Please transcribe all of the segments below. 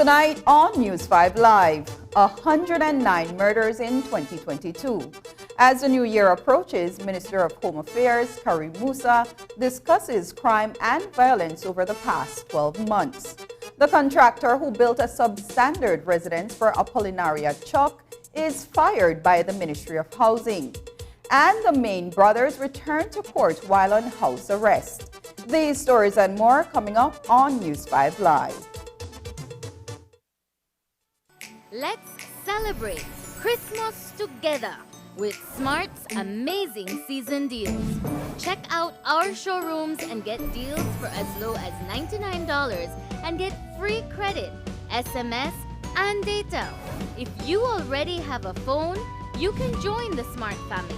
Tonight on News 5 Live, 109 murders in 2022. As the new year approaches, Minister of Home Affairs Karim Musa discusses crime and violence over the past 12 months. The contractor who built a substandard residence for Apollinaria Chuck is fired by the Ministry of Housing. And the Main brothers return to court while on house arrest. These stories and more coming up on News 5 Live. Let's celebrate Christmas together with Smart's amazing season deals. Check out our showrooms and get deals for as low as $99 and get free credit, SMS, and data. If you already have a phone, You can join the Smart family.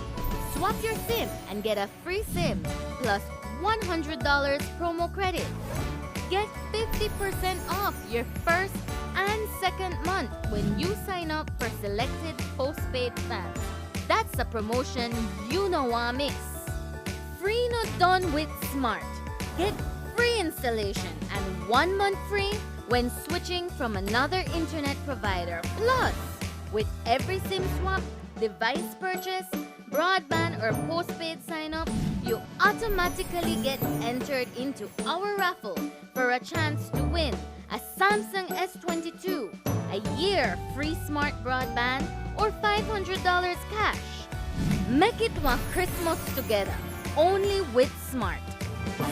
Swap your SIM and get a free SIM plus $100 promo credit. Get 50% off your first and second month when you sign up for selected postpaid plans. That's a promotion you know I miss. Free not done with Smart. Get free installation and 1 month free when switching from another internet provider. Plus, with every SIM swap, device purchase, broadband or postpaid sign up, you automatically get entered into our raffle for a chance to win a Samsung S22, a year free smart broadband, or $500 cash. Make it one Christmas together, only with Smart.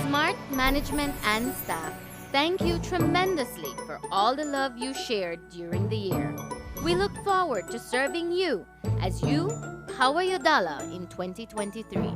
Smart management and staff, thank you tremendously for all the love you shared during the year. We look forward to serving you as you power your dollar in 2023.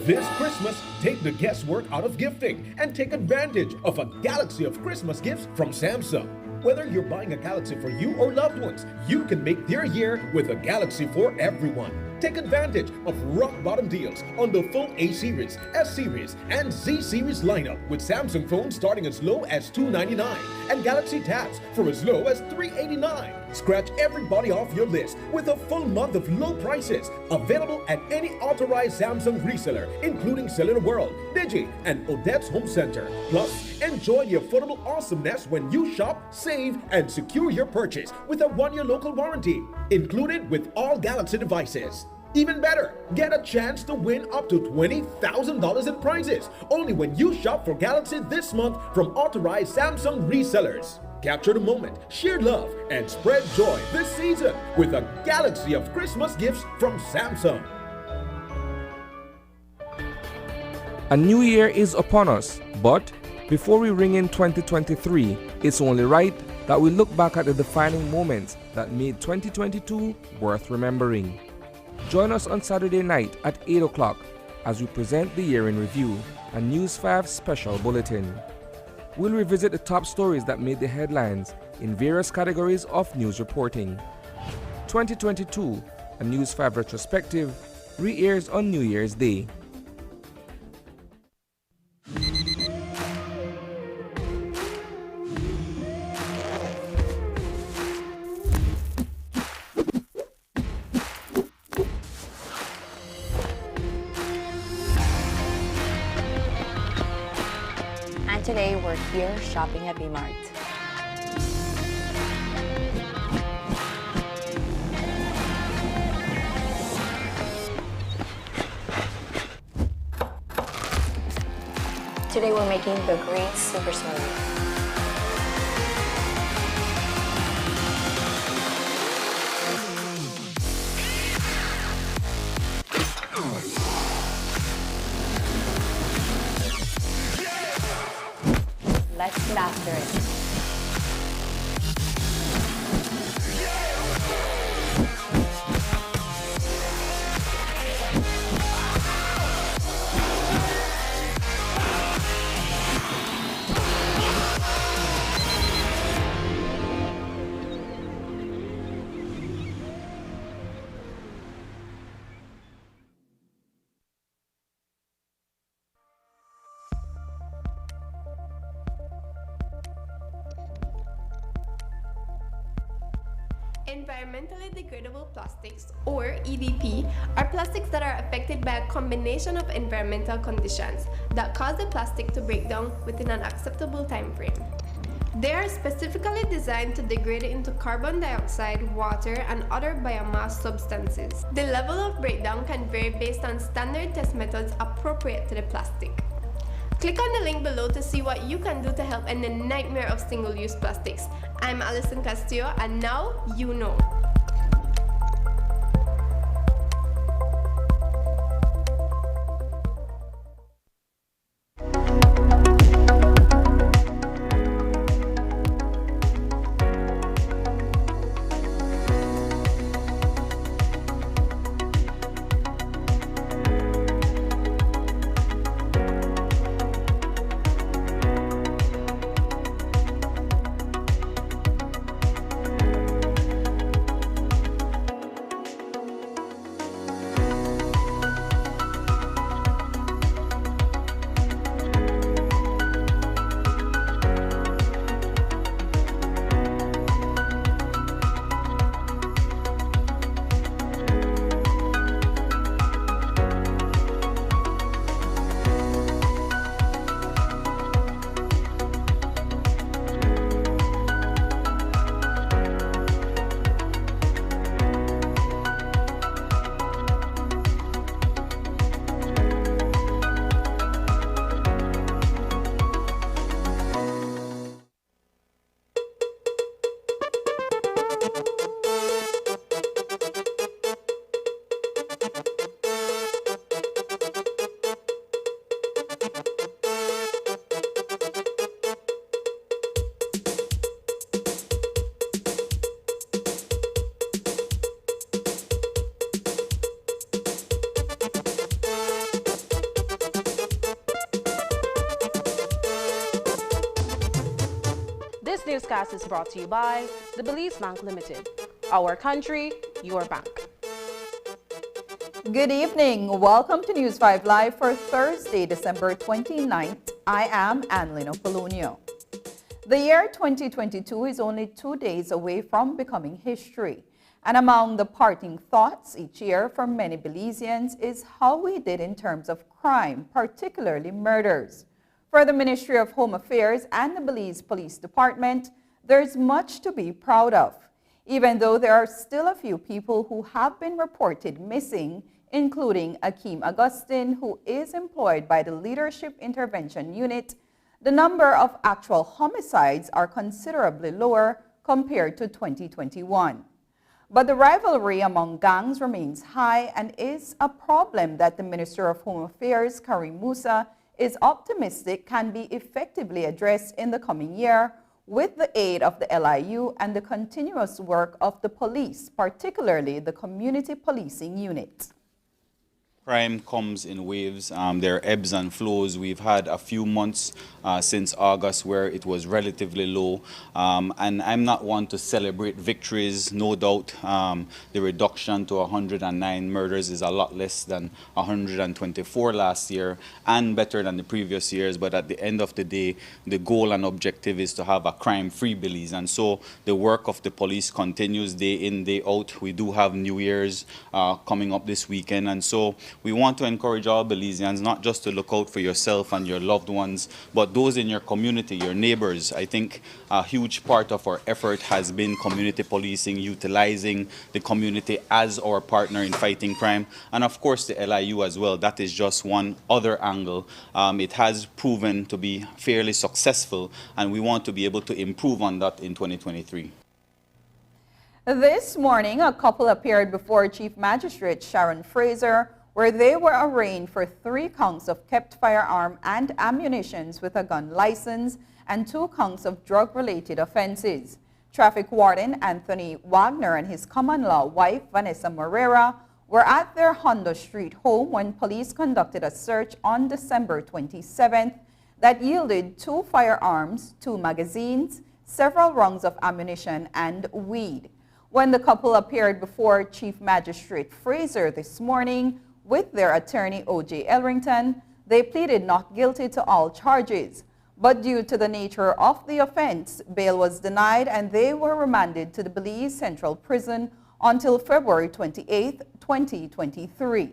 This Christmas, take the guesswork out of gifting and take advantage of a galaxy of Christmas gifts from Samsung. Whether you're buying a Galaxy for you or loved ones, you can make their year with a Galaxy for everyone. Take advantage of rock-bottom deals on the full A Series, S Series, and Z Series lineup with Samsung phones starting as low as $299 and Galaxy Tabs for as low as $389. Scratch everybody off your list with a full month of low prices available at any authorized Samsung reseller, including Cellular World, Digi, and Odette's Home Center. Plus, enjoy the affordable awesomeness when you shop, save, and secure your purchase with a 1-year local warranty, included with all Galaxy devices. Even better, get a chance to win up to $20,000 in prizes only when you shop for Galaxy this month from authorized Samsung resellers. Capture the moment, share love, and spread joy this season with a galaxy of Christmas gifts from Samsung. A new year is upon us, but before we ring in 2023, it's only right that we look back at the defining moments that made 2022 worth remembering. Join us on Saturday night at 8 o'clock as we present the year in review, a News 5 special bulletin. We'll revisit the top stories that made the headlines in various categories of news reporting. 2022, a News 5 retrospective, re-airs on New Year's Day. Today we're here shopping at B-Mart. Today we're making the green super smoothie. Let's master it. Environmentally degradable plastics, or EDP, are plastics that are affected by a combination of environmental conditions that cause the plastic to break down within an acceptable time frame. They are specifically designed to degrade into carbon dioxide, water, and other biomass substances. The level of breakdown can vary based on standard test methods appropriate to the plastic. Click on the link below to see what you can do to help end the nightmare of single-use plastics. I'm Alison Castillo, and now you know. newscast is brought to you by the Belize Bank Limited. Our country, your bank. Good evening. Welcome to News 5 Live for Thursday, December 29th. I am Annalyn Apolonio. The year 2022 is only 2 days away from becoming history. And among the parting thoughts each year for many Belizeans is how we did in terms of crime, particularly murders. For the Ministry of Home Affairs and the Belize Police Department, there's much to be proud of, even though there are still a few people who have been reported missing, including Akeem Augustine, who is employed by the Leadership Intervention Unit. The number of actual homicides are considerably lower compared to 2021. But the rivalry among gangs remains high and is a problem that the Minister of Home Affairs, Karim Musa, is optimistic can be effectively addressed in the coming year with the aid of the LIU and the continuous work of the police, particularly the Community Policing Unit. Crime comes in waves. There are ebbs and flows. We've had a few months since August where it was relatively low. And I'm not one to celebrate victories. No doubt the reduction to 109 murders is a lot less than 124 last year and better than the previous years. But at the end of the day, the goal and objective is to have a crime-free Belize. And so the work of the police continues day in, day out. We do have New Year's coming up this weekend. And so we want to encourage all Belizeans not just to look out for yourself and your loved ones, but those in your community, your neighbors. I think a huge part of our effort has been community policing, utilizing the community as our partner in fighting crime, and of course the LIU as well. That is just one other angle. It has proven to be fairly successful, and we want to be able to improve on that in 2023. This morning, a couple appeared before Chief Magistrate Sharon Fraser, where they were arraigned for 3 counts of kept firearm and ammunitions with a gun license and 2 counts of drug-related offenses. Traffic Warden Anthony Wagner and his common-law wife Vanessa Moreira were at their Honda Street home when police conducted a search on December 27th that yielded 2 firearms, 2 magazines, several rounds of ammunition, and weed. When the couple appeared before Chief Magistrate Fraser this morning, with their attorney O.J. Elrington, they pleaded not guilty to all charges. But due to the nature of the offense, bail was denied and they were remanded to the Belize Central Prison until February 28, 2023.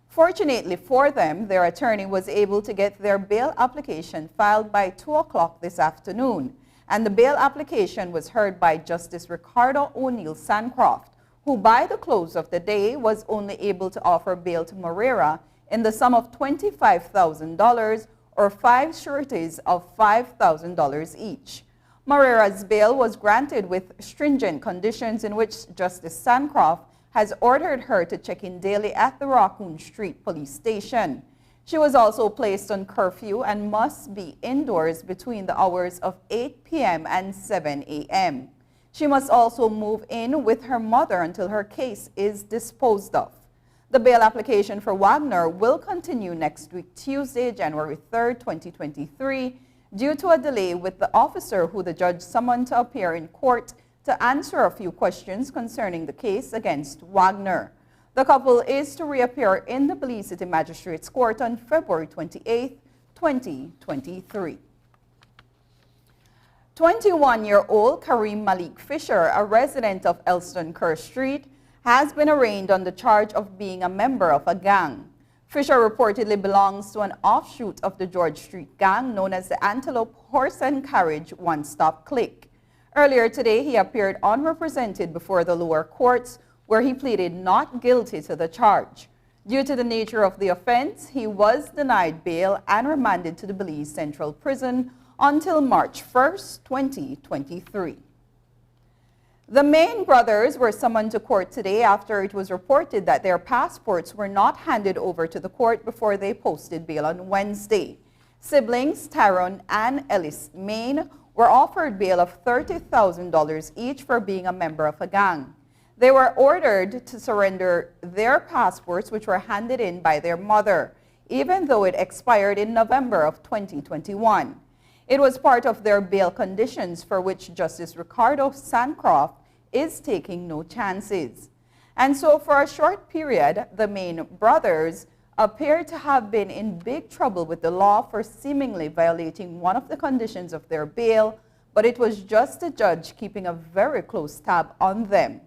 Fortunately for them, their attorney was able to get their bail application filed by 2 o'clock this afternoon, and the bail application was heard by Justice Ricardo O'Neill Sancroft, who by the close of the day was only able to offer bail to Moreira in the sum of $25,000 or 5 sureties of $5,000 each. Moreira's bail was granted with stringent conditions in which Justice Sancroft has ordered her to check in daily at the Raccoon Street Police Station. She was also placed on curfew and must be indoors between the hours of 8 p.m. and 7 a.m. She must also move in with her mother until her case is disposed of. The bail application for Wagner will continue next week, Tuesday, January 3rd, 2023, due to a delay with the officer who the judge summoned to appear in court to answer a few questions concerning the case against Wagner. The couple is to reappear in the Belize City Magistrates Court on February 28, 2023. 21-year-old Kareem Malik Fisher, a resident of Elston Kerr Street, has been arraigned on the charge of being a member of a gang. Fisher reportedly belongs to an offshoot of the George Street gang known as the Antelope Horse and Carriage One-Stop Clique. Earlier today, he appeared unrepresented before the lower courts, where he pleaded not guilty to the charge. Due to the nature of the offense, he was denied bail and remanded to the Belize Central Prison until March 1st, 2023. The Main brothers were summoned to court today after it was reported that their passports were not handed over to the court before they posted bail on Wednesday. Siblings Tyrone and Ellis Main were offered bail of $30,000 each for being a member of a gang. They were ordered to surrender their passports, which were handed in by their mother, even though it expired in November of 2021. It was part of their bail conditions for which Justice Ricardo Sancroft is taking no chances. And so for a short period, the Main brothers appear to have been in big trouble with the law for seemingly violating one of the conditions of their bail, but it was just the judge keeping a very close tab on them.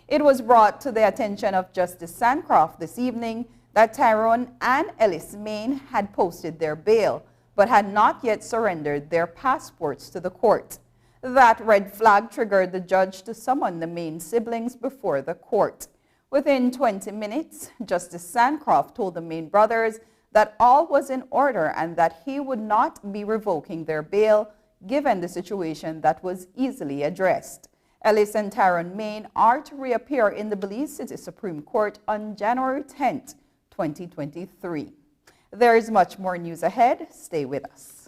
It was brought to the attention of Justice Sancroft this evening that Tyrone and Ellis Main had posted their bail, but had not yet surrendered their passports to the court. That red flag triggered the judge to summon the Main siblings before the court. Within 20 minutes, Justice Sancroft told the Main brothers that all was in order and that he would not be revoking their bail given the situation that was easily addressed. Ellis and Tyrone Main are to reappear in the Belize City Supreme Court on January 10, 2023. There is much more news ahead. Stay with us.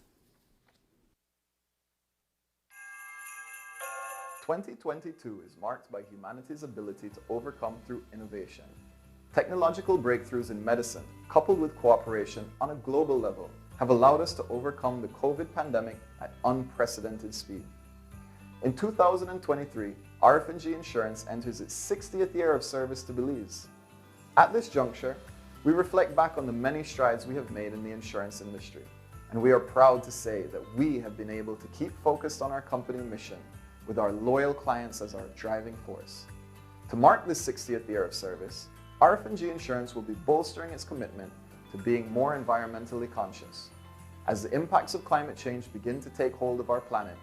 2022 is marked by humanity's ability to overcome through innovation. Technological breakthroughs in medicine, coupled with cooperation on a global level, have allowed us to overcome the COVID pandemic at unprecedented speed. In 2023, RF&G Insurance enters its 60th year of service to Belize. At this juncture, we reflect back on the many strides we have made in the insurance industry, and we are proud to say that we have been able to keep focused on our company mission with our loyal clients as our driving force. To mark this 60th year of service, RF&G Insurance will be bolstering its commitment to being more environmentally conscious. As the impacts of climate change begin to take hold of our planet,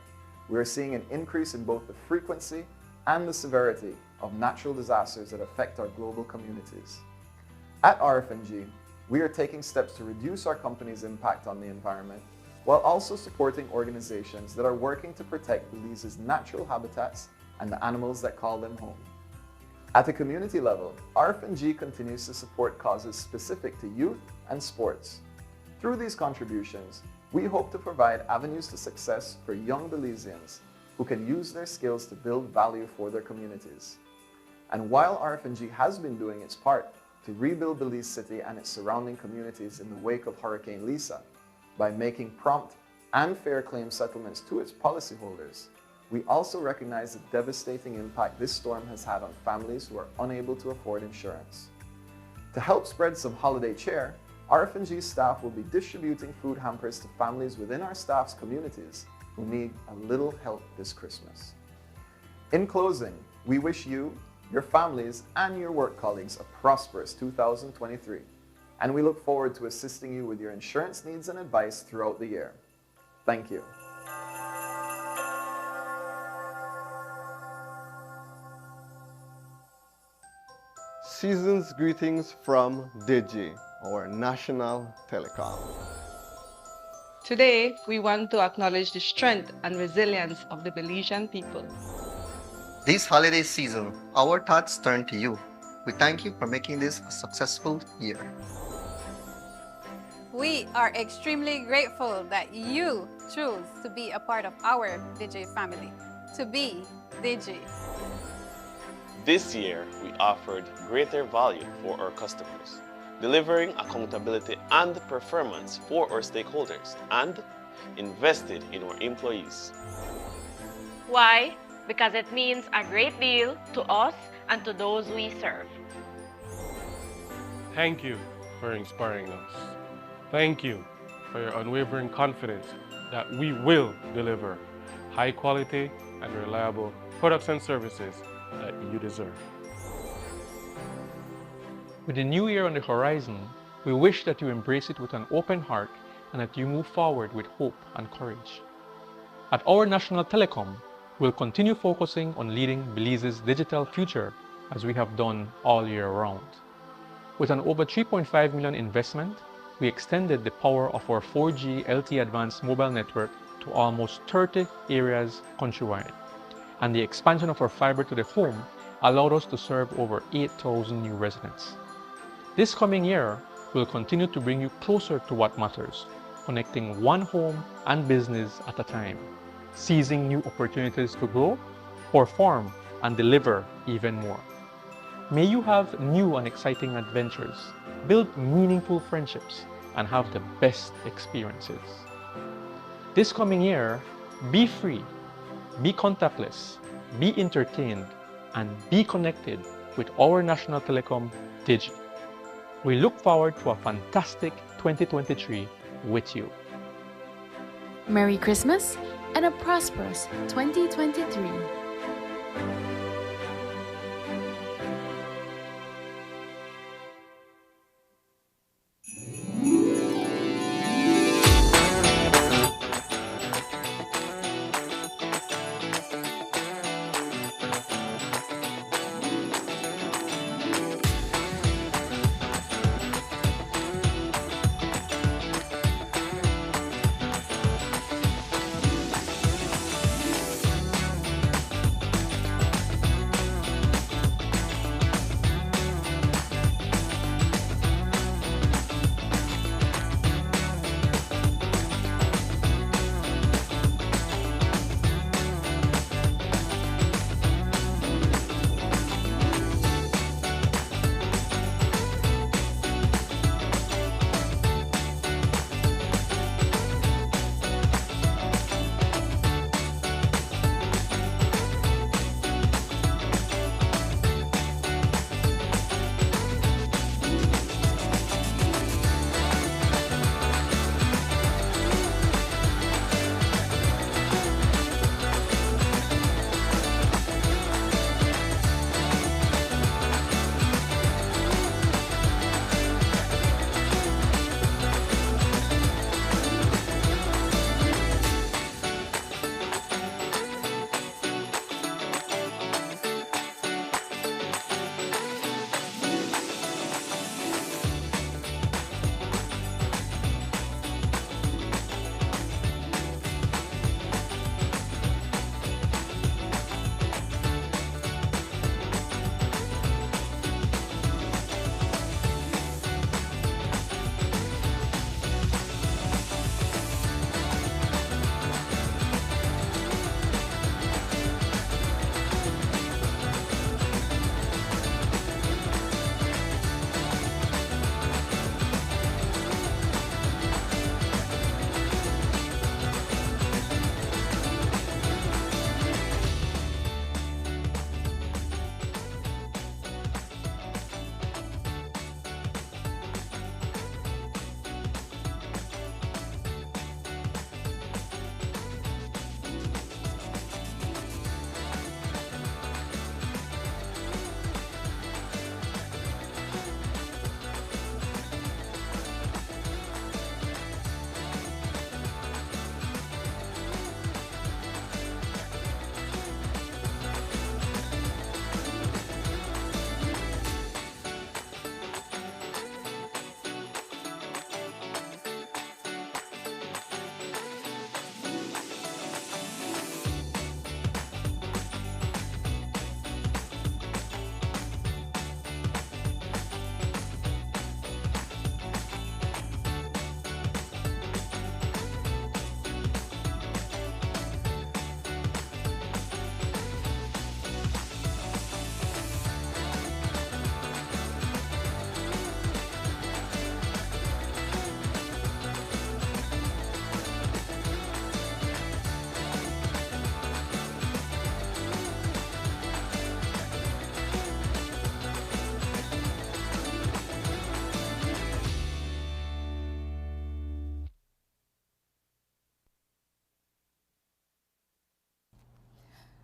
we are seeing an increase in both the frequency and the severity of natural disasters that affect our global communities. At RF&G, we are taking steps to reduce our company's impact on the environment while also supporting organizations that are working to protect Belize's natural habitats and the animals that call them home. At the community level, RF&G continues to support causes specific to youth and sports. Through these contributions, we hope to provide avenues to success for young Belizeans who can use their skills to build value for their communities. And while RF&G has been doing its part to rebuild Belize City and its surrounding communities in the wake of Hurricane Lisa, by making prompt and fair claim settlements to its policyholders, we also recognize the devastating impact this storm has had on families who are unable to afford insurance. To help spread some holiday cheer, RF&G staff will be distributing food hampers to families within our staff's communities who need a little help this Christmas. In closing, we wish you, your families, and your work colleagues a prosperous 2023. And we look forward to assisting you with your insurance needs and advice throughout the year. Thank you. Season's greetings from Digi, our national telecom. Today, we want to acknowledge the strength and resilience of the Belizean people. This holiday season, our thoughts turn to you. We thank you for making this a successful year. We are extremely grateful that you choose to be a part of our Digi family, to be Digi. This year, we offered greater value for our customers, delivering accountability and performance for our stakeholders, and invested in our employees. Why? Because it means a great deal to us and to those we serve. Thank you for inspiring us. Thank you for your unwavering confidence that we will deliver high quality and reliable products and services that you deserve. With the new year on the horizon, we wish that you embrace it with an open heart and that you move forward with hope and courage. At our national telecom, we'll continue focusing on leading Belize's digital future as we have done all year round. With an over 3.5 million investment, we extended the power of our 4G LTE Advanced mobile network to almost 30 areas countrywide. And the expansion of our fiber to the home allowed us to serve over 8,000 new residents. This coming year, we'll continue to bring you closer to what matters, connecting one home and business at a time, seizing new opportunities to grow, perform, and deliver even more. May you have new and exciting adventures, build meaningful friendships, and have the best experiences. This coming year, be free, be contactless, be entertained, and be connected with our National Telecom Digi. We look forward to a fantastic 2023 with you. Merry Christmas and a prosperous 2023.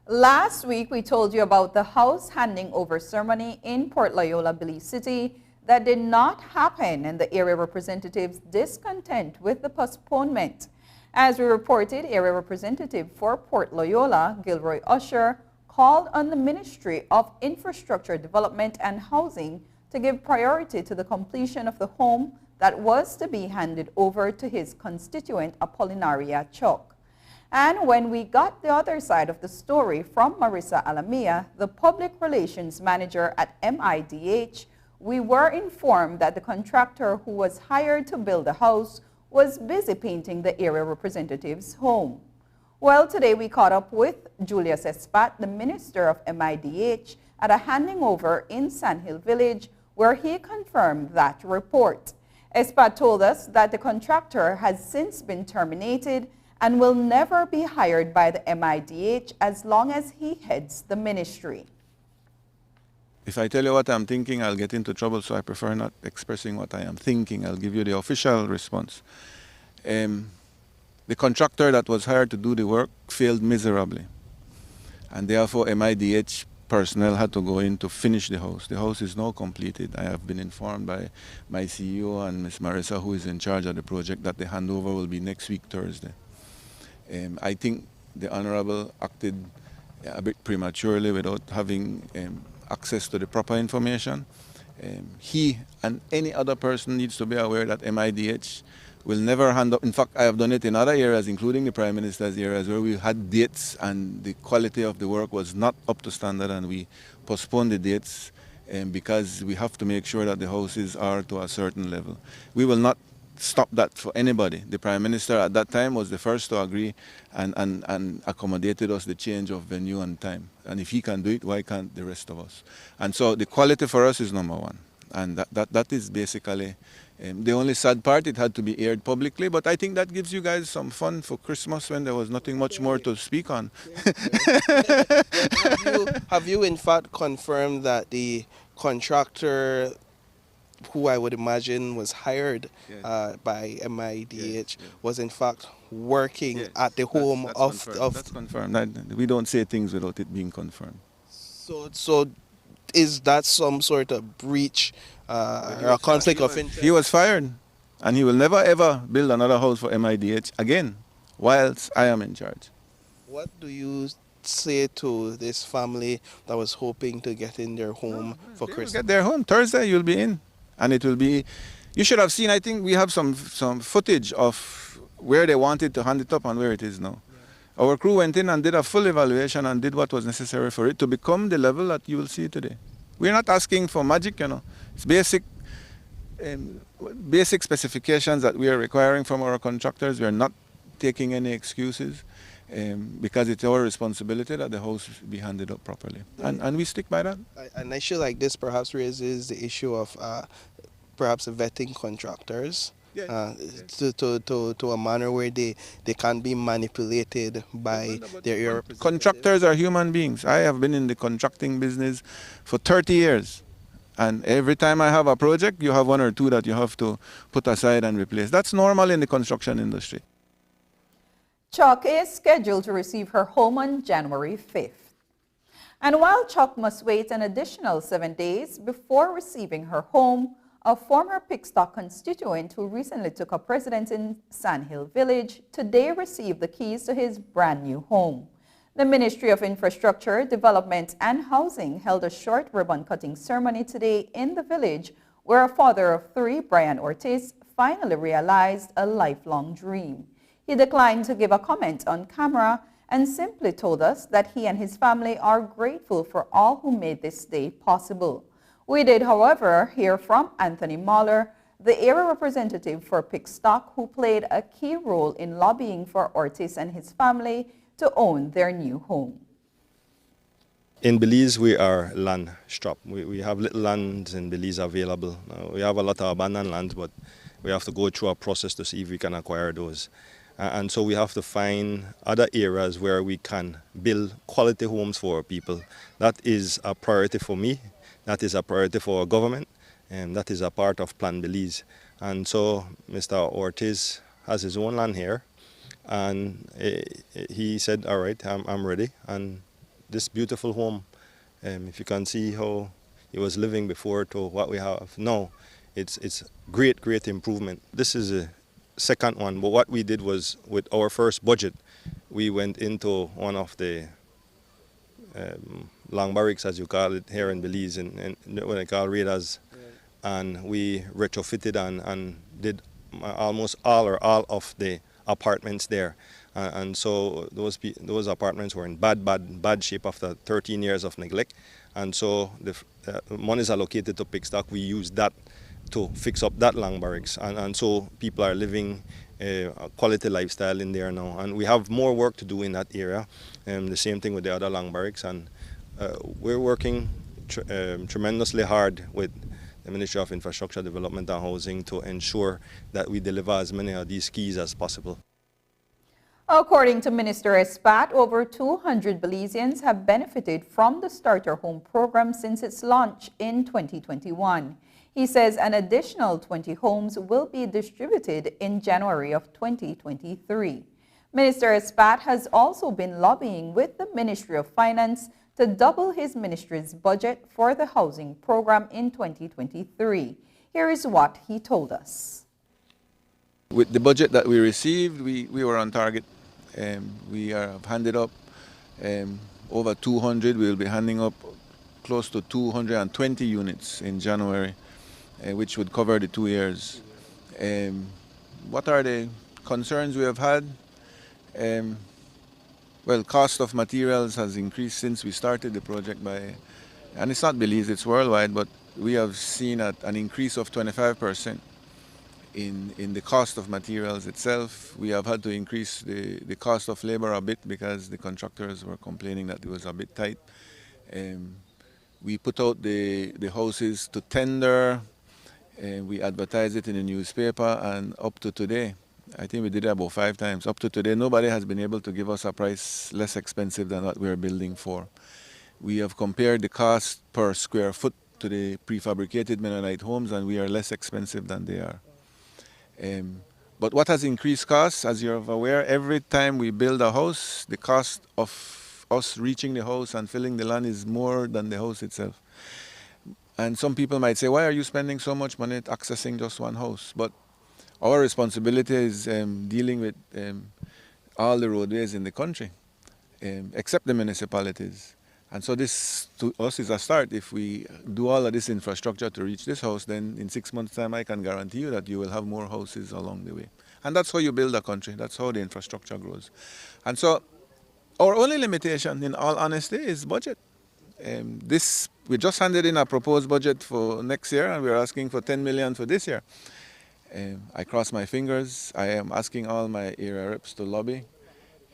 Last week, we told you about the house handing over ceremony in Port Loyola, Belize City that did not happen, and the area representatives' discontent with the postponement. As we reported, area representative for Port Loyola, Gilroy Usher, called on the Ministry of Infrastructure Development and Housing to give priority to the completion of the home that was to be handed over to his constituent Apolinaria Chuck. And when we got the other side of the story from Marissa Alamia, the public relations manager at MIDH, we were informed that the contractor who was hired to build the house was busy painting the area representative's home. Well, today we caught up with Julius Espat, the minister of MIDH, at a handing over in Sandhill Village, where he confirmed that report. Espat told us that the contractor has since been terminated and will never be hired by the MIDH as long as he heads the ministry. If I tell you what I'm thinking, I'll get into trouble, so I prefer not expressing what I am thinking. I'll give you the official response. The contractor that was hired to do the work failed miserably, and therefore MIDH personnel had to go in to finish the house. The house is now completed. I have been informed by my CEO and Ms. Marissa, who is in charge of the project, that the handover will be next week, Thursday. I think the Honorable acted a bit prematurely without having access to the proper information. He and any other person needs to be aware that MIDH will never hand up. In fact, I have done it in other areas, including the Prime Minister's areas, where we had dates and the quality of the work was not up to standard, and we postponed the dates because we have to make sure that the houses are to a certain level. We will not stop that for anybody. The Prime Minister at that time was the first to agree and accommodated us the change of venue and time. And if he can do it, why can't the rest of us? And so the quality for us is number one. And that is basically the only sad part. It had to be aired publicly, but I think that gives you guys some fun for Christmas when there was nothing much more to speak on. Have you in fact confirmed that the contractor, who I would imagine was hired by MIDH, was in fact working at the home of... That's confirmed. We don't say things without it being confirmed. So is that some sort of breach or a conflict of interest? He was fired, and he will never ever build another house for MIDH again whilst I am in charge. What do you say to this family that was hoping to get in their home for Christmas? Get their home Thursday. You'll be in, and it will be. You should have seen. I think we have some footage of where they wanted to hand it up and where it is now. Our crew went in and did a full evaluation and did what was necessary for it to become the level that you will see today. We're not asking for magic, you know. It's basic specifications that we are requiring from our contractors. We are not taking any excuses because it's our responsibility that the house be handed up properly. And we stick by that. An issue like this perhaps raises the issue of perhaps vetting contractors. To a manner where they can be manipulated by their area. Contractors are human beings. I have been in the contracting business for 30 years. And every time I have a project, you have one or two that you have to put aside and replace. That's normal in the construction industry. Chuck is scheduled to receive her home on January 5th. And while Chuck must wait an additional 7 days before receiving her home, a former Pickstock constituent who recently took up residence in Sandhill Village today received the keys to his brand new home. The Ministry of Infrastructure, Development and Housing held a short ribbon-cutting ceremony today in the village where a father of three, Brian Ortiz, finally realized a lifelong dream. He declined to give a comment on camera and simply told us that he and his family are grateful for all who made this day possible. We did, however, hear from Anthony Mahler, the area representative for Pickstock, who played a key role in lobbying for Ortiz and his family to own their new home. In Belize, we are land strapped. We have little lands in Belize available. We have a lot of abandoned lands, but we have to go through a process to see if we can acquire those. And so we have to find other areas where we can build quality homes for our people. That is a priority for me. That is a priority for our government, and that is a part of Plan Belize. And so Mr. Ortiz has his own land here, and he said, all right, I'm ready. And this beautiful home, if you can see how he was living before to what we have now, it's great improvement. This is a second one, but what we did was, with our first budget, we went into one of the long barracks, as you call it here in Belize, and what I call raiders, and we retrofitted and did almost all of the apartments there, and so those apartments were in bad shape after 13 years of neglect, and so the monies allocated to Pickstock, we used that to fix up that long barracks, and so people are living a quality lifestyle in there now, and we have more work to do in that area. The same thing with the other long barracks, and we're working tremendously hard with the Ministry of Infrastructure, Development and Housing to ensure that we deliver as many of these keys as possible. According to Minister Espat, over 200 Belizeans have benefited from the Starter Home program since its launch in 2021. He says an additional 20 homes will be distributed in January of 2023. Minister Espat has also been lobbying with the Ministry of Finance to double his ministry's budget for the housing program in 2023. Here is what he told us. With the budget that we received, we were on target. We have handed up over 200. We will be handing up close to 220 units in January, which would cover the 2 years. What are the concerns we have had? Well, cost of materials has increased since we started the project and it's not Belize, it's worldwide, but we have seen an increase of 25% in the cost of materials itself. We have had to increase the cost of labor a bit because the contractors were complaining that it was a bit tight. We put out the houses to tender, we advertised it in the newspaper, and up to today, I think we did it about 5 times. Up to today, nobody has been able to give us a price less expensive than what we're building for. We have compared the cost per square foot to the prefabricated Mennonite homes, and we are less expensive than they are. But what has increased costs, as you're aware, every time we build a house, the cost of us reaching the house and filling the land is more than the house itself. And some people might say, why are you spending so much money accessing just one house? But our responsibility is dealing with all the roadways in the country, except the municipalities. And so this, to us, is a start. If we do all of this infrastructure to reach this house, then in 6 months' time, I can guarantee you that you will have more houses along the way. And that's how you build a country. That's how the infrastructure grows. And so our only limitation, in all honesty, is budget. We just handed in a proposed budget for next year, and we're asking for 10 million for this year. I cross my fingers. I am asking all my area reps to lobby.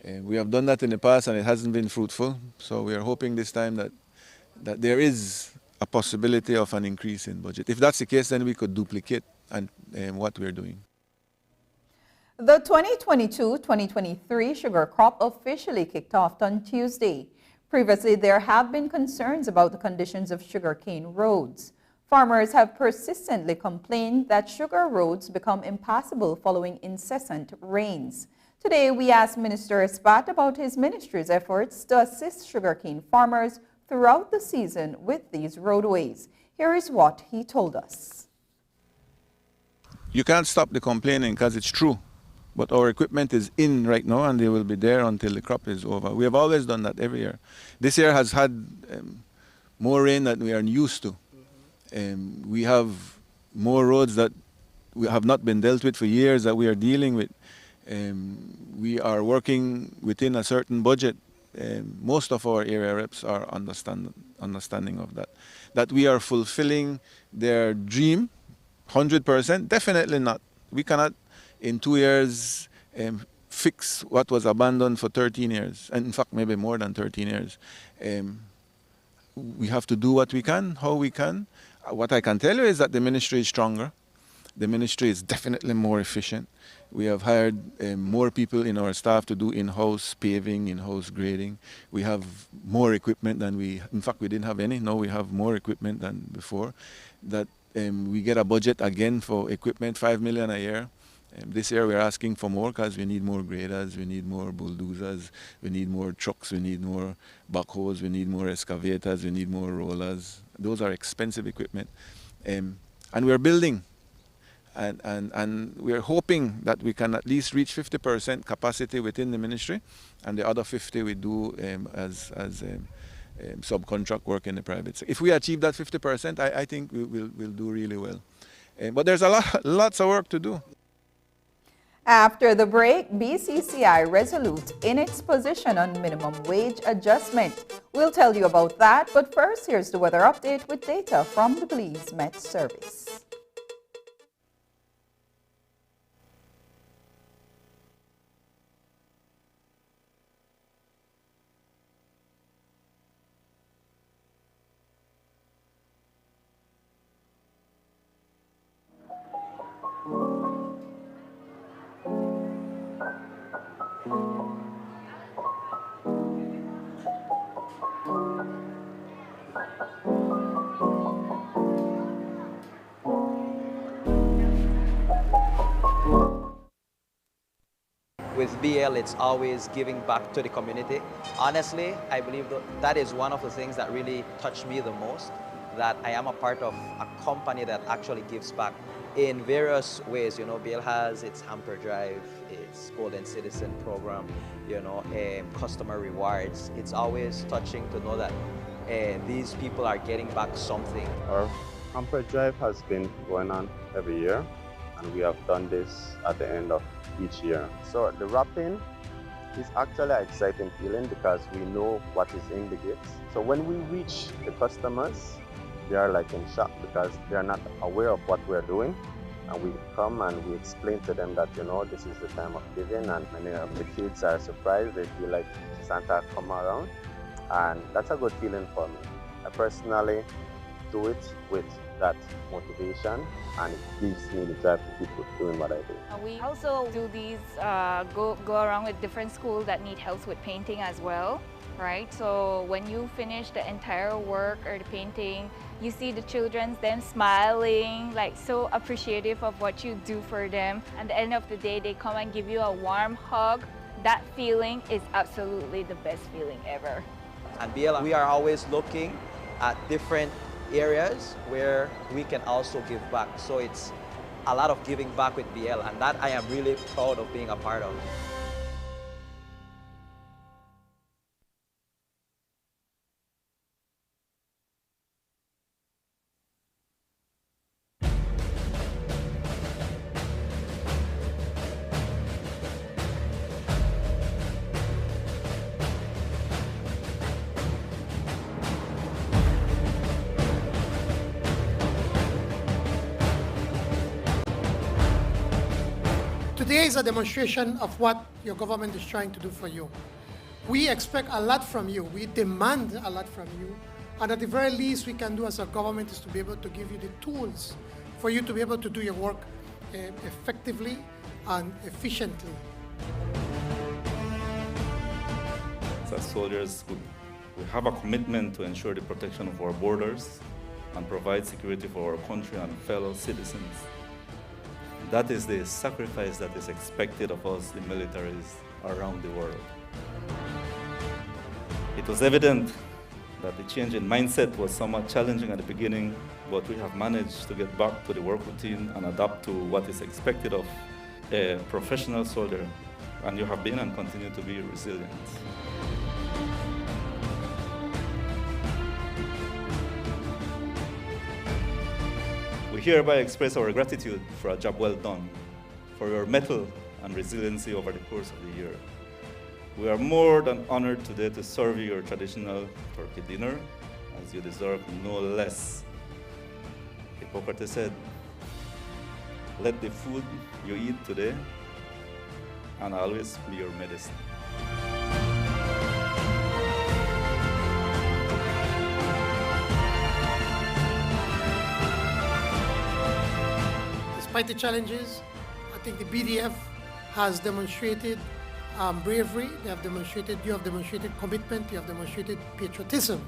We have done that in the past and it hasn't been fruitful. So we are hoping this time that there is a possibility of an increase in budget. If that's the case, then we could duplicate what we're doing. The 2022-2023 sugar crop officially kicked off on Tuesday. Previously, there have been concerns about the conditions of sugarcane roads. Farmers have persistently complained that sugar roads become impassable following incessant rains. Today, we asked Minister Espat about his ministry's efforts to assist sugarcane farmers throughout the season with these roadways. Here is what he told us. You can't stop the complaining because it's true. But our equipment is in right now and they will be there until the crop is over. We have always done that every year. This year has had more rain than we are used to. We have more roads that we have not been dealt with for years that we are dealing with. We are working within a certain budget. Most of our area reps are understanding of that. That we are fulfilling their dream, 100%, definitely not. We cannot, in 2 years, fix what was abandoned for 13 years, and in fact, maybe more than 13 years. We have to do what we can, how we can. What I can tell you is that the ministry is stronger. The ministry is definitely more efficient. We have hired more people in our staff to do in-house paving, in-house grading. We have more equipment than in fact, we didn't have any. Now we have more equipment than before. That we get a budget again for equipment, 5 million a year. This year we're asking for more because we need more graders, we need more bulldozers, we need more trucks, we need more backhoes, we need more excavators, we need more rollers. Those are expensive equipment. And we're building. And we're hoping that we can at least reach 50% capacity within the ministry, and the other 50 we do as subcontract work in the private sector. If we achieve that 50%, I think we'll do really well. But there's lots of work to do. After the break, BCCI resolute in its position on minimum wage adjustment. We'll tell you about that, but first, here's the weather update with data from the Belize Met Service. with BL, it's always giving back to the community. Honestly, I believe that is one of the things that really touched me the most, that I am a part of a company that actually gives back in various ways. You know, BL has its hamper drive, its Golden Citizen program, you know, customer rewards. It's always touching to know that these people are getting back something. Our hamper drive has been going on every year, and we have done this at the end of each year. So the wrapping is actually an exciting feeling because we know what is in the gifts. So when we reach the customers, they are like in shock because they are not aware of what we're doing. And we come and we explain to them that, you know, this is the time of giving, and many of the kids are surprised. They feel like Santa come around, and that's a good feeling for me. I personally do it with that motivation, and it gives me the drive to keep doing what I do. We also do these, go around with different schools that need help with painting as well, right? So when you finish the entire work or the painting, you see the children, them smiling, like so appreciative of what you do for them. At the end of the day, they come and give you a warm hug. That feeling is absolutely the best feeling ever. And BL, we are always looking at different areas where we can also give back. So it's a lot of giving back with BL, and that I am really proud of being a part of. Today is a demonstration of what your government is trying to do for you. We expect a lot from you. We demand a lot from you. And at the very least we can do as a government is to be able to give you the tools for you to be able to do your work effectively and efficiently. As soldiers, we have a commitment to ensure the protection of our borders and provide security for our country and fellow citizens. That is the sacrifice that is expected of us, the militaries around the world. It was evident that the change in mindset was somewhat challenging at the beginning, but we have managed to get back to the work routine and adapt to what is expected of a professional soldier, and you have been and continue to be resilient. We hereby express our gratitude for a job well done, for your mettle and resiliency over the course of the year. We are more than honored today to serve you your traditional turkey dinner, as you deserve no less. Hippocrates said, "Let the food you eat today and always be your medicine." Despite the challenges, I think the BDF has demonstrated bravery, you have demonstrated commitment, you have demonstrated patriotism.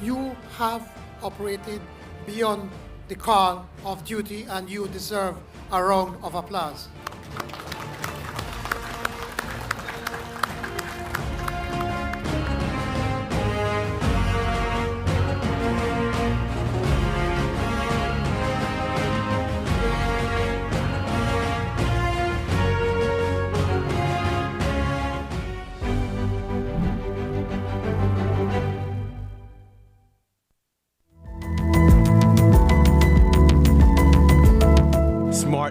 You have operated beyond the call of duty, and you deserve a round of applause.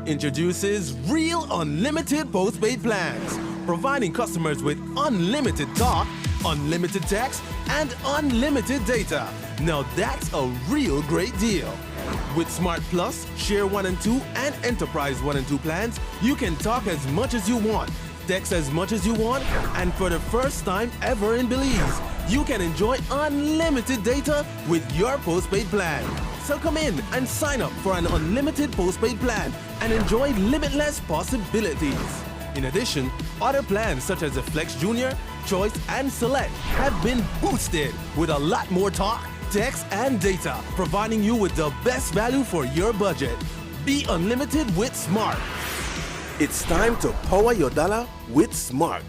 Introduces Real Unlimited Postpaid Plans, providing customers with unlimited talk, unlimited text, and unlimited data. Now that's a real great deal. With Smart Plus, Share 1 and 2, and Enterprise 1 and 2 plans, you can talk as much as you want, text as much as you want, and for the first time ever in Belize, you can enjoy unlimited data with your postpaid plan. So come in and sign up for an unlimited postpaid plan and enjoy limitless possibilities. In addition, other plans such as the Flex Junior, Choice, and Select have been boosted with a lot more talk, text, and data, providing you with the best value for your budget. Be unlimited with Smart. It's time to power your dollar with Smart.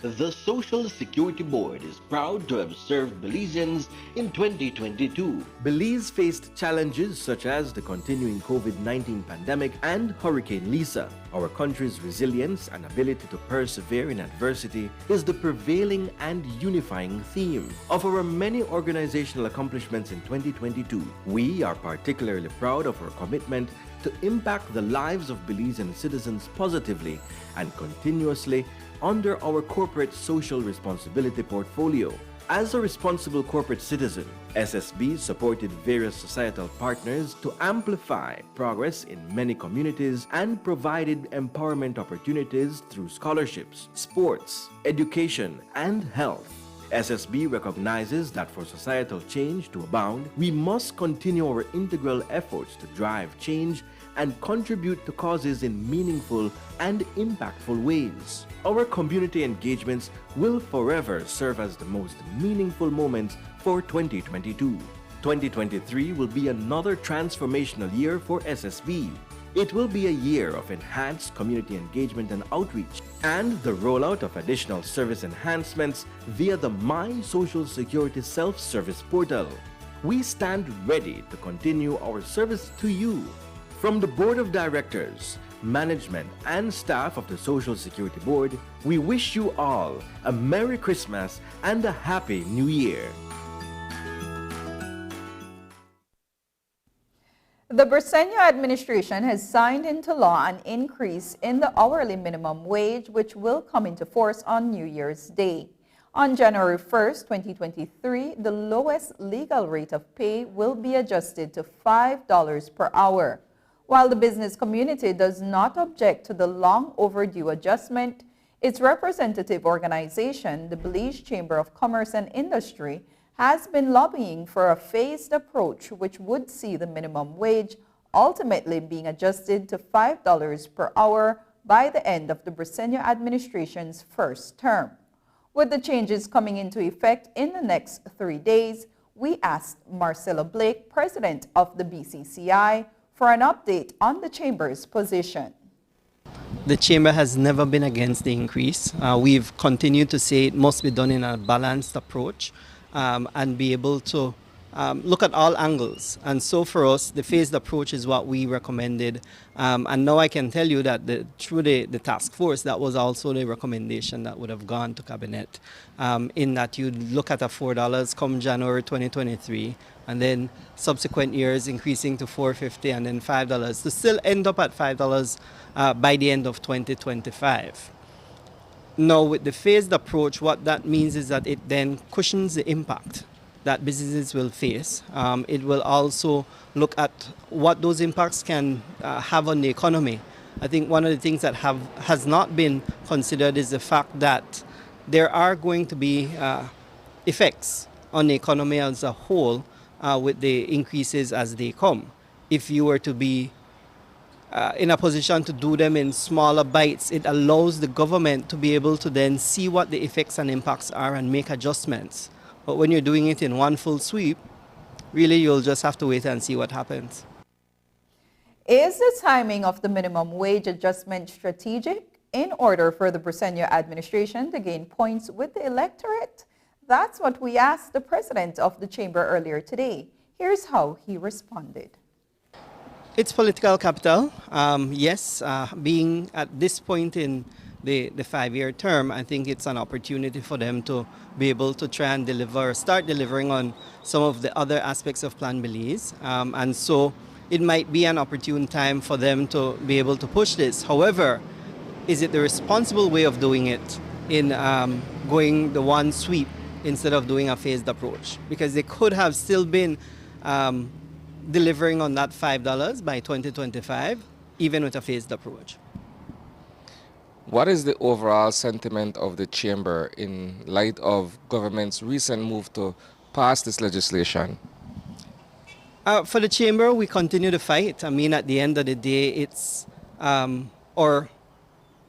The Social Security Board is proud to have served Belizeans in 2022. Belize faced challenges such as the continuing COVID-19 pandemic and Hurricane Lisa. Our country's resilience and ability to persevere in adversity is the prevailing and unifying theme. Of our many organizational accomplishments in 2022, we are particularly proud of our commitment to impact the lives of Belizean citizens positively and continuously under our corporate social responsibility portfolio. As a responsible corporate citizen, SSB supported various societal partners to amplify progress in many communities and provided empowerment opportunities through scholarships, sports, education, and health. SSB recognizes that for societal change to abound, we must continue our integral efforts to drive change and contribute to causes in meaningful and impactful ways. Our community engagements will forever serve as the most meaningful moments for 2022. 2023 will be another transformational year for SSB. It will be a year of enhanced community engagement and outreach, and the rollout of additional service enhancements via the My Social Security self-service portal. We stand ready to continue our service to you. From the Board of Directors, management, and staff of the Social Security Board, we wish you all a Merry Christmas and a Happy New Year. The Briceño administration has signed into law an increase in the hourly minimum wage, which will come into force on New Year's Day. On January 1st, 2023, the lowest legal rate of pay will be adjusted to $5 per hour. While the business community does not object to the long overdue adjustment, its representative organization, the Belize Chamber of Commerce and Industry, has been lobbying for a phased approach which would see the minimum wage ultimately being adjusted to $5 per hour by the end of the Briceño administration's first term. With the changes coming into effect in the next 3 days, we asked Marcella Blake, president of the BCCI, for an update on the Chamber's position. The Chamber has never been against the increase. We've continued to say it must be done in a balanced approach and be able to look at all angles. And so for us, the phased approach is what we recommended. And now I can tell you that through the task force, that was also the recommendation that would have gone to Cabinet, in that you look at a $4 come January 2023, and then subsequent years increasing to $4.50 and then $5 to still end up at $5 by the end of 2025. Now, with the phased approach, what that means is that it then cushions the impact that businesses will face. It will also look at what those impacts can have on the economy. I think one of the things that has not been considered is the fact that there are going to be effects on the economy as a whole with the increases as they come. If you were to be in a position to do them in smaller bites, it allows the government to be able to then see what the effects and impacts are and make adjustments. But when you're doing it in one full sweep, really you'll just have to wait and see what happens. Is the timing of the minimum wage adjustment strategic in order for the Briceño administration to gain points with the electorate? That's what we asked the president of the chamber earlier today. Here's how he responded. It's political capital. Yes, being at this point in the 5-year term, I think it's an opportunity for them to be able to try and start delivering on some of the other aspects of Plan Belize. And so it might be an opportune time for them to be able to push this. However, is it the responsible way of doing it in going the one sweep instead of doing a phased approach? Because they could have still been delivering on that $5 by 2025, even with a phased approach. What is the overall sentiment of the Chamber in light of government's recent move to pass this legislation? For the Chamber, we continue to fight. I mean, at the end of the day, it's our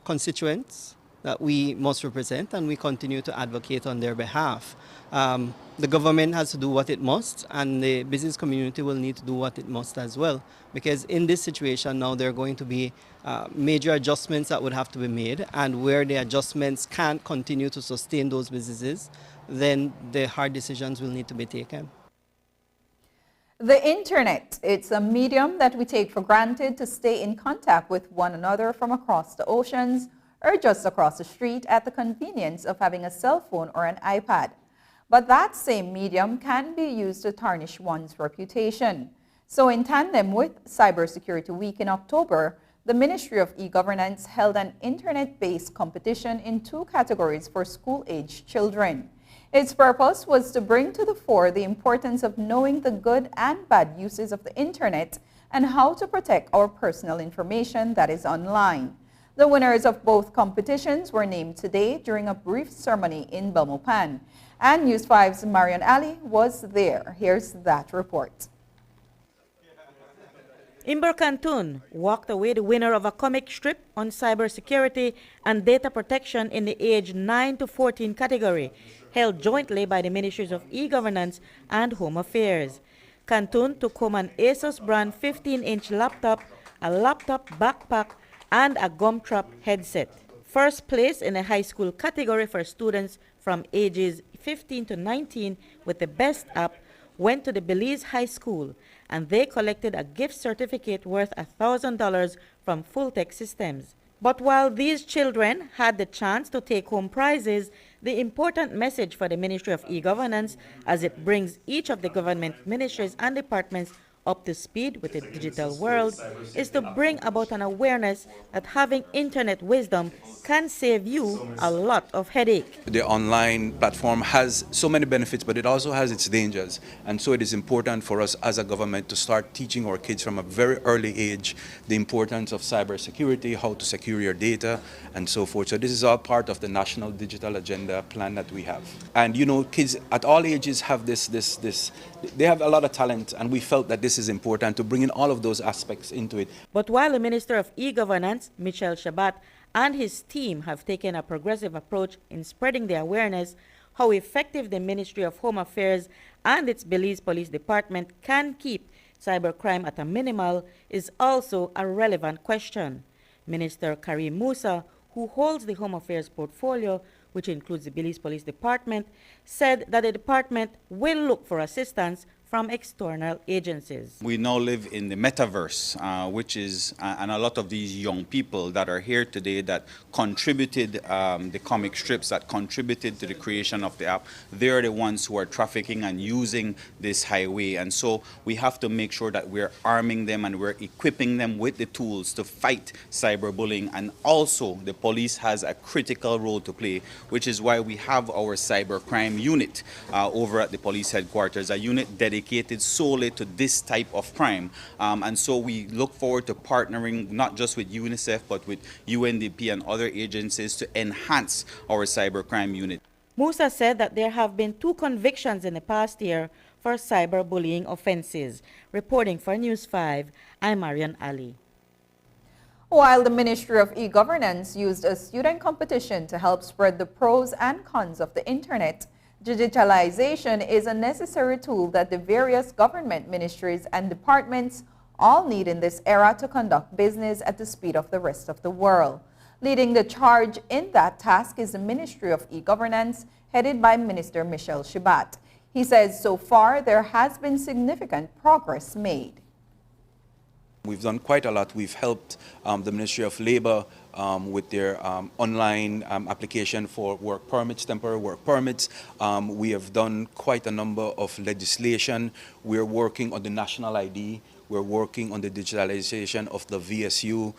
constituents that we must represent, and we continue to advocate on their behalf. The government has to do what it must, and the business community will need to do what it must as well. Because in this situation now, there are going to be major adjustments that would have to be made, and where the adjustments can't continue to sustain those businesses, then the hard decisions will need to be taken. The internet, it's a medium that we take for granted to stay in contact with one another from across the oceans or just across the street at the convenience of having a cell phone or an iPad. But that same medium can be used to tarnish one's reputation. So in tandem with Cybersecurity Week in October, the Ministry of E-Governance held an internet-based competition in 2 categories for school-aged children. Its purpose was to bring to the fore the importance of knowing the good and bad uses of the internet and how to protect our personal information that is online. The winners of both competitions were named today during a brief ceremony in Belmopan. And News 5's Marian Ali was there. Here's that report. Imber Cantun walked away the winner of a comic strip on cybersecurity and data protection in the age 9 to 14 category, held jointly by the Ministries of E-Governance and Home Affairs. Cantun took home an Asus brand 15-inch laptop, a laptop backpack, and a gumtrap headset. First place in the high school category for students from ages 15 to 19 with the best app went to the Belize High School, and they collected a gift certificate worth $1,000 from Fulltech Systems. But while these children had the chance to take home prizes, the important message for the Ministry of E-Governance, as it brings each of the government ministries and departments up to speed with the digital world, is to bring about an awareness that having internet wisdom can save you a lot of headache. The online platform has so many benefits, but it also has its dangers. And so it is important for us as a government to start teaching our kids from a very early age the importance of cybersecurity, how to secure your data, and so forth. So this is all part of the National Digital Agenda plan that we have. And you know, kids at all ages have they have a lot of talent, and we felt that this is important to bring in all of those aspects into it. But while the Minister of E-Governance, Michel Shabat, and his team have taken a progressive approach in spreading the awareness, how effective the Ministry of Home Affairs and its Belize Police Department can keep cybercrime at a minimal is also a relevant question. Minister Karim Musa, who holds the Home Affairs portfolio, which includes the Belize Police Department, said that the department will look for assistance from external agencies. We now live in the metaverse, which is, and a lot of these young people that are here today that contributed the comic strips, that contributed to the creation of the app, they're the ones who are trafficking and using this highway. And so we have to make sure that we're arming them and we're equipping them with the tools to fight cyberbullying. And also the police has a critical role to play, which is why we have our cybercrime unit over at the police headquarters, a unit dedicated solely to this type of crime. And so we look forward to partnering not just with UNICEF but with UNDP and other agencies to enhance our cybercrime unit. Musa said that there have been 2 convictions in the past year for cyberbullying offenses. Reporting for News 5, I'm Marian Ali. While the Ministry of E-Governance used a student competition to help spread the pros and cons of the internet, digitalization is a necessary tool that the various government ministries and departments all need in this era to conduct business at the speed of the rest of the world. Leading the charge in that task is the Ministry of E-Governance, headed by Minister Michel Shabat. He says so far there has been significant progress made. We've done quite a lot. We've helped the Ministry of Labor with their online application for work permits, temporary work permits. We have done quite a number of legislation. We're working on the national ID. We're working on the digitalization of the VSU.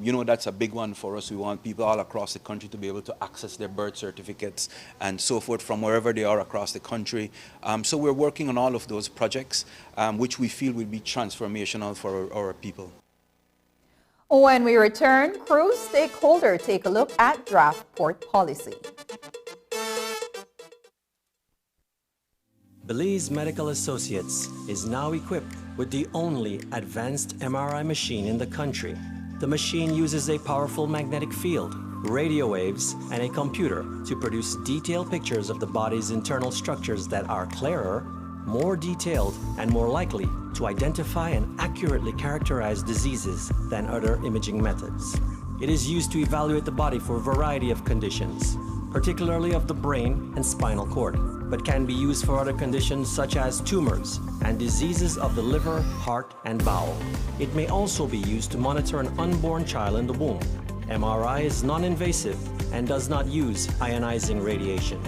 You know, that's a big one for us. We want people all across the country to be able to access their birth certificates and so forth from wherever they are across the country. So we're working on all of those projects, which we feel will be transformational for our people. When we return, cruise stakeholder take a look at draft port policy. Belize Medical Associates is now equipped with the only advanced MRI machine in the country. The machine uses a powerful magnetic field, radio waves, and a computer to produce detailed pictures of the body's internal structures that are clearer, more detailed, and more likely to identify and accurately characterize diseases than other imaging methods. It is used to evaluate the body for a variety of conditions, particularly of the brain and spinal cord, but can be used for other conditions such as tumors and diseases of the liver, heart, and bowel. It may also be used to monitor an unborn child in the womb. MRI is non-invasive and does not use ionizing radiation.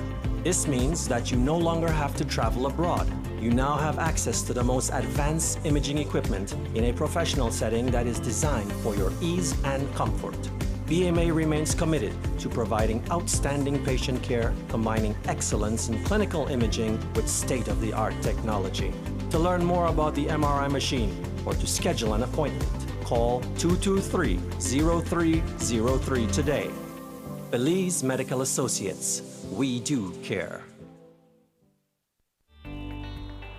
This means that you no longer have to travel abroad. You now have access to the most advanced imaging equipment in a professional setting that is designed for your ease and comfort. BMA remains committed to providing outstanding patient care, combining excellence in clinical imaging with state-of-the-art technology. To learn more about the MRI machine or to schedule an appointment, call 223-0303 today. Belize Medical Associates, we do care.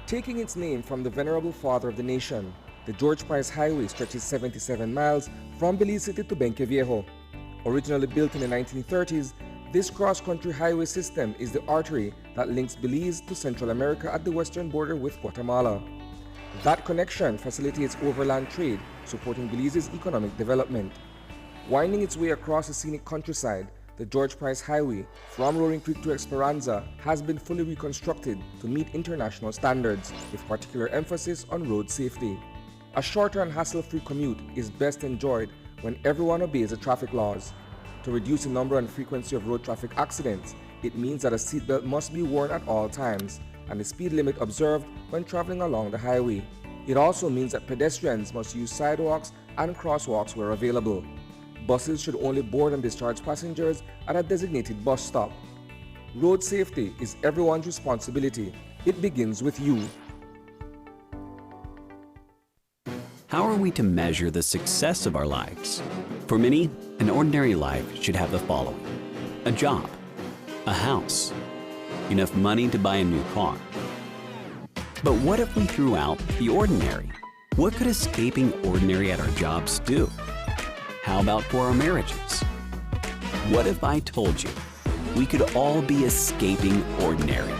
Taking its name from the venerable father of the nation, the George Price Highway stretches 77 miles from Belize City to Benqueviejo. Originally built in the 1930s, this cross-country highway system is the artery that links Belize to Central America at the western border with Guatemala. That connection facilitates overland trade, supporting Belize's economic development. Winding its way across the scenic countryside, the George Price Highway from Roaring Creek to Esperanza has been fully reconstructed to meet international standards, with particular emphasis on road safety. A shorter and hassle-free commute is best enjoyed when everyone obeys the traffic laws. To reduce the number and frequency of road traffic accidents, it means that a seatbelt must be worn at all times and the speed limit observed when traveling along the highway. It also means that pedestrians must use sidewalks and crosswalks where available. Buses should only board and discharge passengers at a designated bus stop. Road safety is everyone's responsibility. It begins with you. How are we to measure the success of our lives? For many, an ordinary life should have the following: a job, a house, enough money to buy a new car. But what if we threw out the ordinary? What could escaping ordinary at our jobs do? How about for our marriages? What if I told you we could all be escaping ordinary?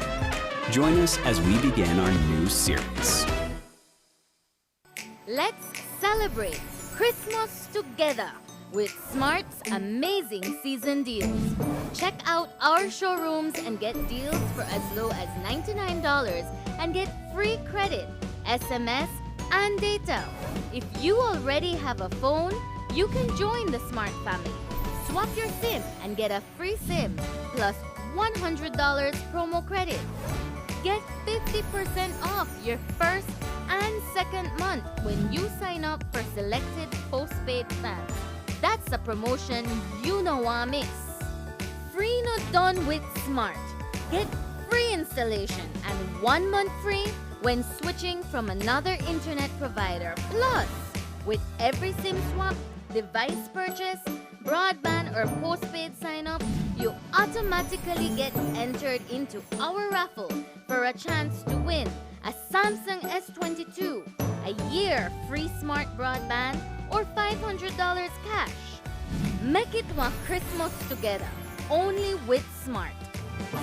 Join us as we begin our new series. Let's celebrate Christmas together with Smart's amazing season deals. Check out our showrooms and get deals for as low as $99 and get free credit, SMS, and data. If you already have a phone, you can join the Smart family. Swap your SIM and get a free SIM plus $100 promo credit. Get 50% off your first and second month when you sign up for selected postpaid plans. That's a promotion you know I miss. Free not done with Smart. Get free installation and 1 month free when switching from another internet provider. Plus, with every SIM swap, device purchase, broadband or postpaid sign up, you automatically get entered into our raffle for a chance to win a Samsung S22, a year free smart broadband, or $500 cash. Make it one Christmas together, only with Smart.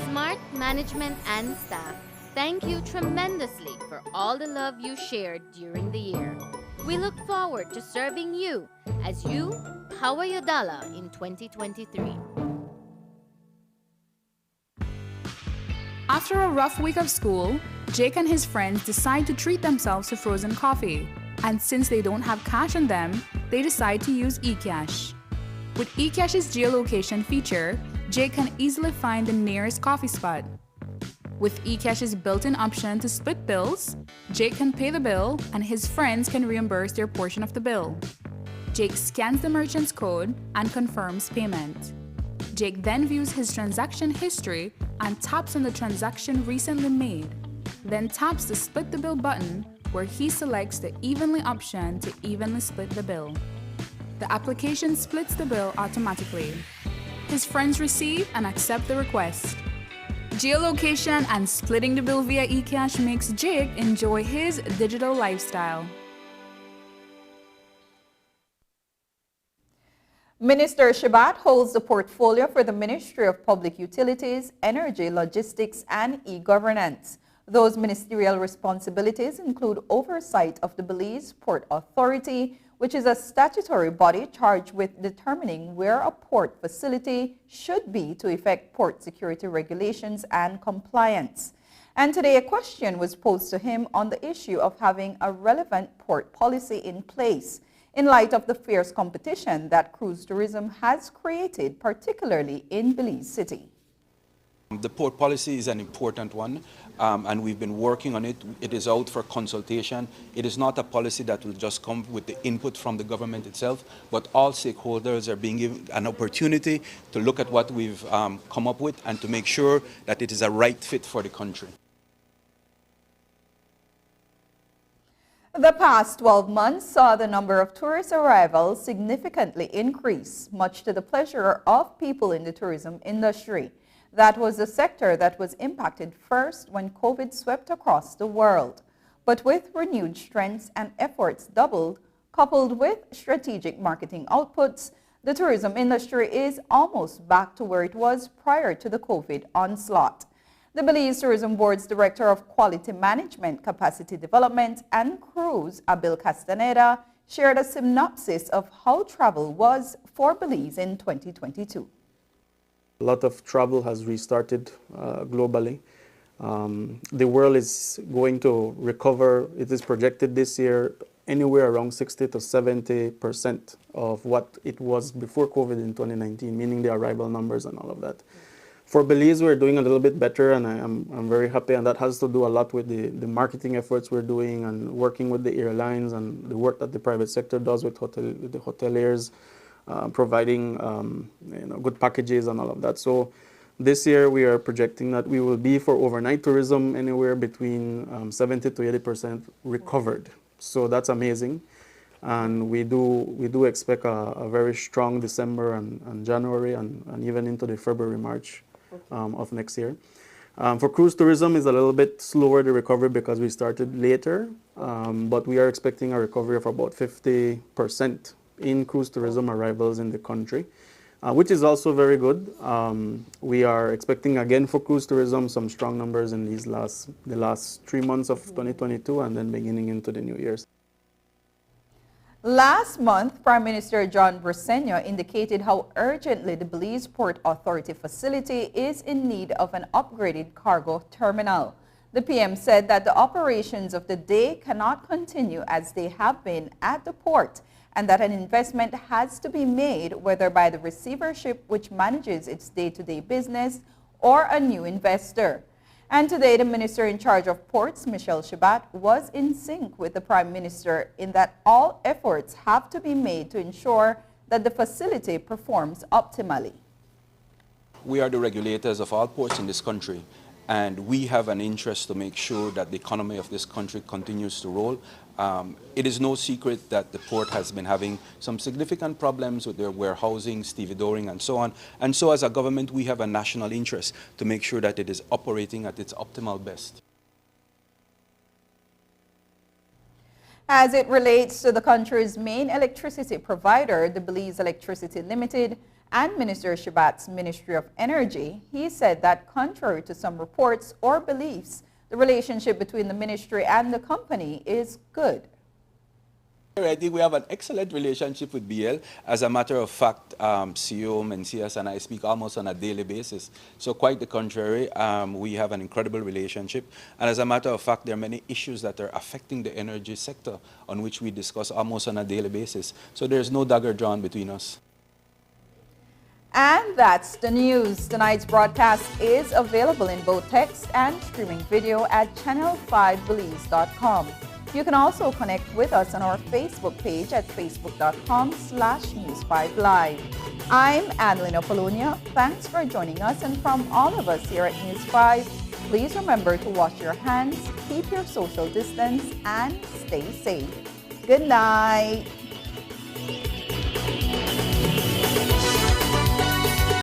Smart management and staff, thank you tremendously for all the love you shared during the year. We look forward to serving you as you power your dollar in 2023. After a rough week of school, Jake and his friends decide to treat themselves to frozen coffee. And since they don't have cash on them, they decide to use eCash. With eCash's geolocation feature, Jake can easily find the nearest coffee spot. With eCash's built-in option to split bills, Jake can pay the bill, and his friends can reimburse their portion of the bill. Jake scans the merchant's code and confirms payment. Jake then views his transaction history and taps on the transaction recently made, then taps the Split the Bill button where he selects the Evenly option to evenly split the bill. The application splits the bill automatically. His friends receive and accept the request. Geolocation and splitting the bill via eCash makes Jake enjoy his digital lifestyle. Minister Shabat holds the portfolio for the Ministry of Public Utilities, Energy, Logistics, and E-Governance. Those ministerial responsibilities include oversight of the Belize Port Authority, which is a statutory body charged with determining where a port facility should be to effect port security regulations and compliance. And today a question was posed to him on the issue of having a relevant port policy in place in light of the fierce competition that cruise tourism has created, particularly in Belize City. The port policy is an important one, and we've been working on it. It is out for consultation. It is not a policy that will just come with the input from the government itself, but all stakeholders are being given an opportunity to look at what we've come up with and to make sure that it is a right fit for the country. The past 12 months saw the number of tourist arrivals significantly increase, much to the pleasure of people in the tourism industry. That was the sector that was impacted first when COVID swept across the world. But with renewed strengths and efforts doubled, coupled with strategic marketing outputs, the tourism industry is almost back to where it was prior to the COVID onslaught. The Belize Tourism Board's Director of Quality Management, Capacity Development and Cruise, Abil Castaneda, shared a synopsis of how travel was for Belize in 2022. A lot of travel has restarted globally. The world is going to recover. It is projected this year anywhere around 60 to 70% of what it was before COVID in 2019, meaning the arrival numbers and all of that. For Belize, we're doing a little bit better, and I'm very happy, and that has to do a lot with the marketing efforts we're doing and working with the airlines and the work that the private sector does with the hoteliers, providing good packages and all of that. So this year we are projecting that we will be for overnight tourism anywhere between 70 to 80% recovered. So that's amazing. And we do expect a very strong December and January and even into the February, March of next year. For cruise tourism is a little bit slower the recovery because we started later, but we are expecting a recovery of about 50% in cruise tourism arrivals in the country, which is also very good. We are expecting again for cruise tourism some strong numbers in the last 3 months of 2022 and then beginning into the new years. Last month, Prime Minister John Briceño indicated how urgently the Belize Port Authority facility is in need of an upgraded cargo terminal. The PM said that the operations of the day cannot continue as they have been at the port and that an investment has to be made, whether by the receivership which manages its day-to-day business or a new investor. And today, the minister in charge of ports, Michelle Shabat, was in sync with the Prime Minister in that all efforts have to be made to ensure that the facility performs optimally. We are the regulators of all ports in this country, and we have an interest to make sure that the economy of this country continues to roll. It is no secret that the port has been having some significant problems with their warehousing, stevedoring, and so on. And so as a government, we have a national interest to make sure that it is operating at its optimal best. As it relates to the country's main electricity provider, the Belize Electricity Limited, and Minister Shabat's Ministry of Energy, he said that contrary to some reports or beliefs, the relationship between the ministry and the company is good. I think we have an excellent relationship with BL. As a matter of fact, CEO Mencias and I speak almost on a daily basis. So quite the contrary, we have an incredible relationship. And as a matter of fact, there are many issues that are affecting the energy sector on which we discuss almost on a daily basis. So there's no dagger drawn between us. And that's the news. Tonight's broadcast is available in both text and streaming video at channel5belize.com. You can also connect with us on our Facebook page at facebook.com/News5Live. I'm Adeline Apollonia. Thanks for joining us, and from all of us here at News 5, please remember to wash your hands, keep your social distance, and stay safe. Good night.